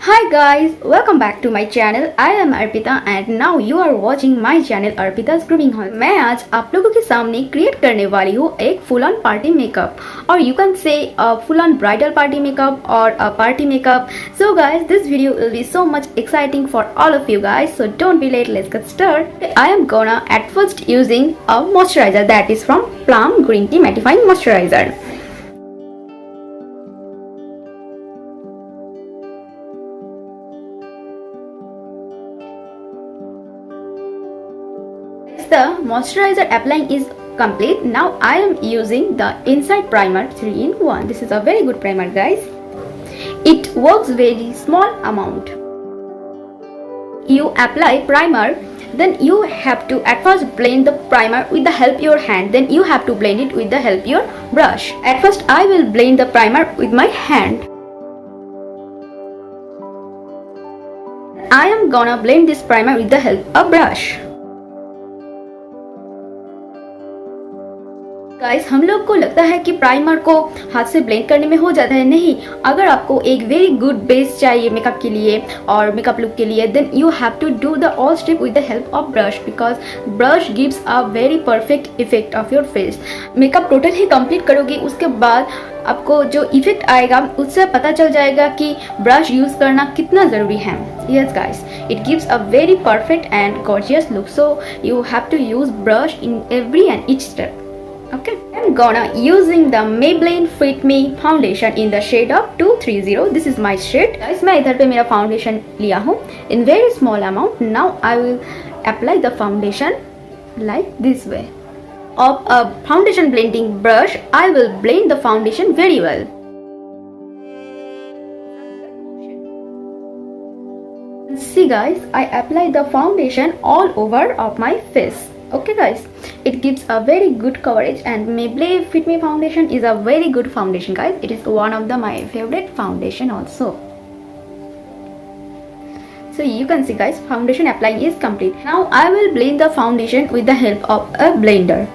Hi guys, welcome back to my channel. I am Arpita and now you are watching my channel Arpita's Grooming Hall. मैं आज आप लोगों के सामने create करने वाली हूँ एक फुल ऑन पार्टी मेकअप और you can say a full on bridal party makeup or a party makeup. So guys, this video will be so much exciting for all of you guys. So don't be late, let's get started. I am gonna at first using a moisturizer that is from Plum Green Tea Mattifying Moisturizer. The moisturizer applying is complete. Now I am using the Inside Primer 3-in-1. This is a very good primer guys. It works very small amount. You apply primer, then you have to at first blend the primer with the help your hand, then you have to blend it with the help your brush. At first I will blend the primer with my hand. I am gonna blend this primer with the help of brush. Guys हम लोग को लगता है कि primer को हाथ से blend करने में हो जाता है, नहीं। अगर आपको एक वेरी गुड बेस चाहिए मेकअप के लिए और मेकअप लुक के लिए, then you have to do the all step with the help of brush, because brush gives a very perfect effect of your face. Makeup total ही complete करोगे, उसके बाद आपको जो इफेक्ट आएगा उससे पता चल जाएगा कि ब्रश यूज करना कितना जरूरी है। Yes guys, it gives a very perfect and gorgeous look, so you have to use brush in every and each step. Okay, I'm gonna using the Maybelline Fit Me foundation in the shade of 230. This is my shade. Guys, मैं इधर पे मेरा foundation लिया हूँ in very small amount. Now I will apply the foundation like this way. Of a foundation blending brush, I will blend the foundation very well. See guys, I apply the foundation all over of my face. Okay guys, it gives a very good coverage and Maybelline Fit Me foundation is a very good foundation guys. It is one of my favorite foundation also. So you can see guys, foundation applying is complete. Now I will blend the foundation with the help of a blender.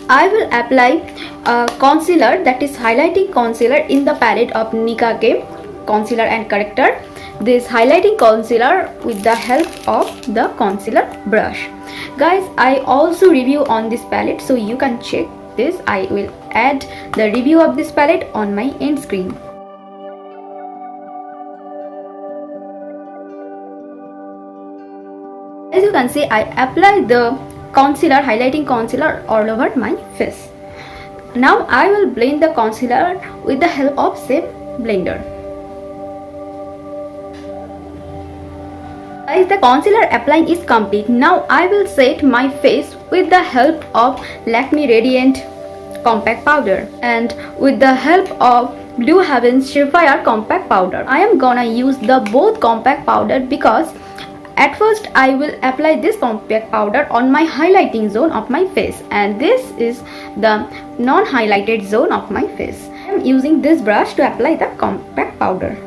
I will apply a concealer, that is highlighting concealer in the palette of Nika K Concealer and Corrector. This highlighting concealer with the help of the concealer brush. Guys, I also review on this palette, so you can check this. I will add the review of this palette on my end screen. As you can see, I apply the concealer, highlighting concealer all over my face. Now I will blend the concealer with the help of Shape Blender. Guys, the concealer applying is complete. Now I will set my face with the help of Lakme Radiant Compact Powder and with the help of Blue Heaven Sheer Compact Powder. I am gonna use the both compact powder because at first I will apply this compact powder on my highlighting zone of my face, and this is the non-highlighted zone of my face. I am using this brush to apply the compact powder.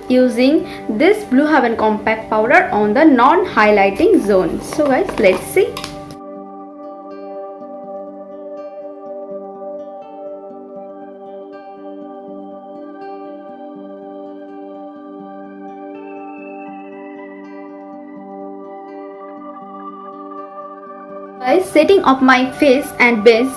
Using this Blue Heaven compact powder on the non-highlighting zone. So guys, let's see. Guys, setting of my face and base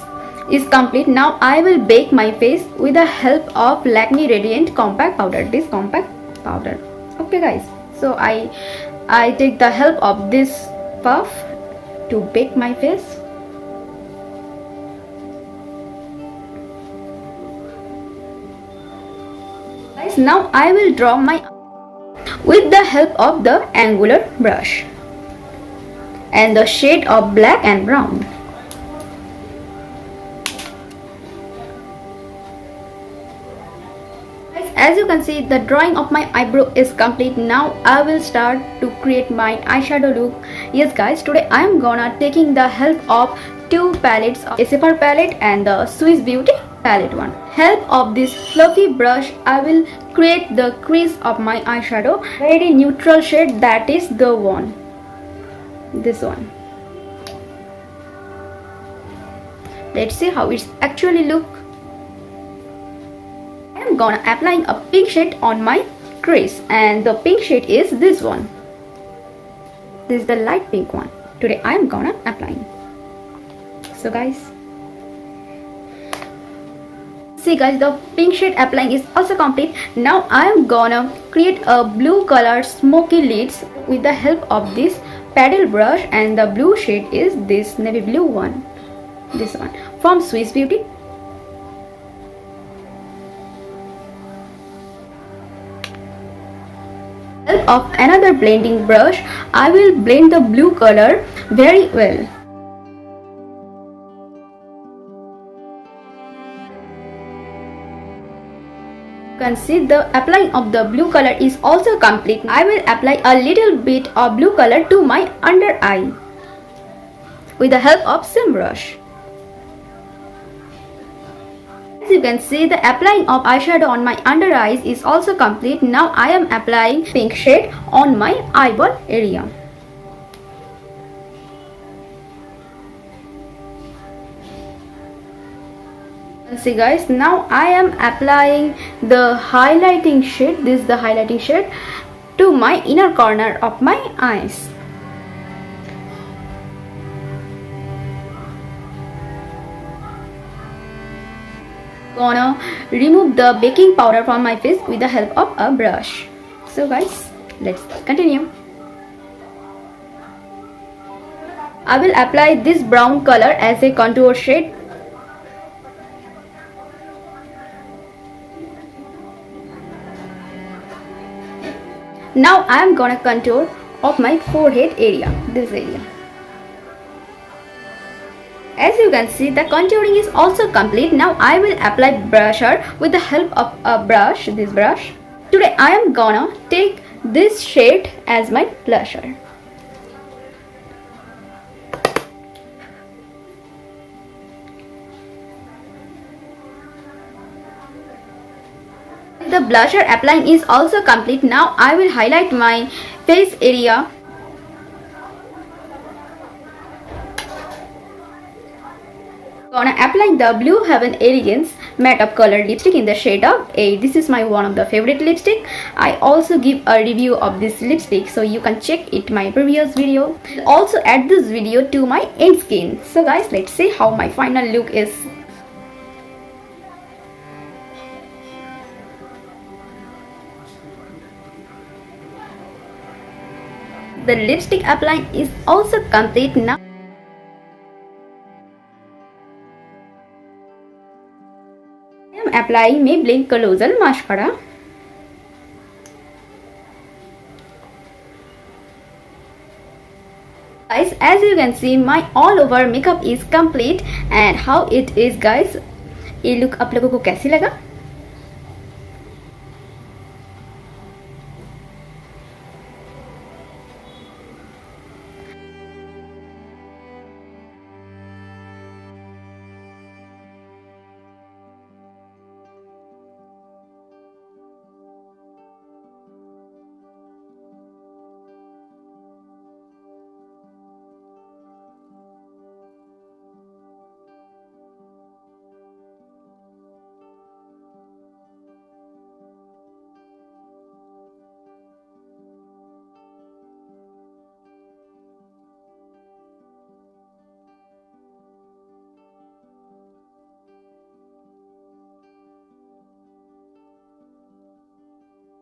is complete. Now I will bake my face with the help of Lakme Radiant Compact Powder. This compact powder. Okay guys, so I take the help of this puff to bake my face. Guys, now I will draw my with the help of the angular brush and the shade of black and brown. As you can see, the drawing of my eyebrow is complete. Now I will start to create my eyeshadow look. Yes guys, today I am gonna taking the help of two palettes of SFR palette and the Swiss Beauty palette one. Help of this fluffy brush, I will create the crease of my eyeshadow. Very neutral shade, that is the one. This one. Let's see how it's actually look. I am gonna applying a pink shade on my crease, and the pink shade is this one. This is the light pink one. Today I am gonna applying. So guys, see guys, the pink shade applying is also complete. Now I am gonna create a blue color smoky lids with the help of this paddle brush, and the blue shade is this navy blue one. This one from Swiss Beauty. Help of another blending brush, I will blend the blue color very well. You can see the applying of the blue color is also complete. I will apply a little bit of blue color to my under eye with the help of same brush. As you can see, the applying of eyeshadow on my under eyes is also complete. Now I am applying pink shade on my eyeball area. See guys, now I am applying the highlighting shade, this is the highlighting shade, to my inner corner of my eyes. Gonna remove the baking powder from my face with the help of a brush. So guys, let's continue. I will apply this brown color as a contour shade. Now I am gonna contour of my forehead area, this area. As you can see, the contouring is also complete. Now I will apply blusher with the help of a brush, this brush. Today I am gonna take this shade as my blusher. The blusher applying is also complete. Now I will highlight my face area. Gonna apply the Blue Heaven Elegance matte up color lipstick in the shade of 8. This is my one of the favorite lipstick. I also give a review of this lipstick, so you can check it my previous video. Also add this video to my end skin. So guys, let's see how my final look is. The lipstick applying is also complete. Now I am applying Maybelline Colossal Mascara. Guys, as you can see, my all over makeup is complete. And how it is guys, ये look आप लोगों को कैसी लगा?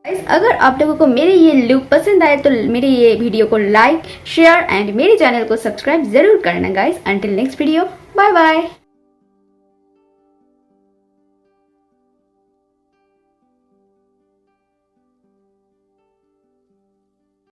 Guys, अगर आप लोगों को मेरे ये लुक पसंद आए तो मेरे ये वीडियो को लाइक शेयर एंड मेरे चैनल को सब्सक्राइब जरूर करना guys. Until next video, bye bye.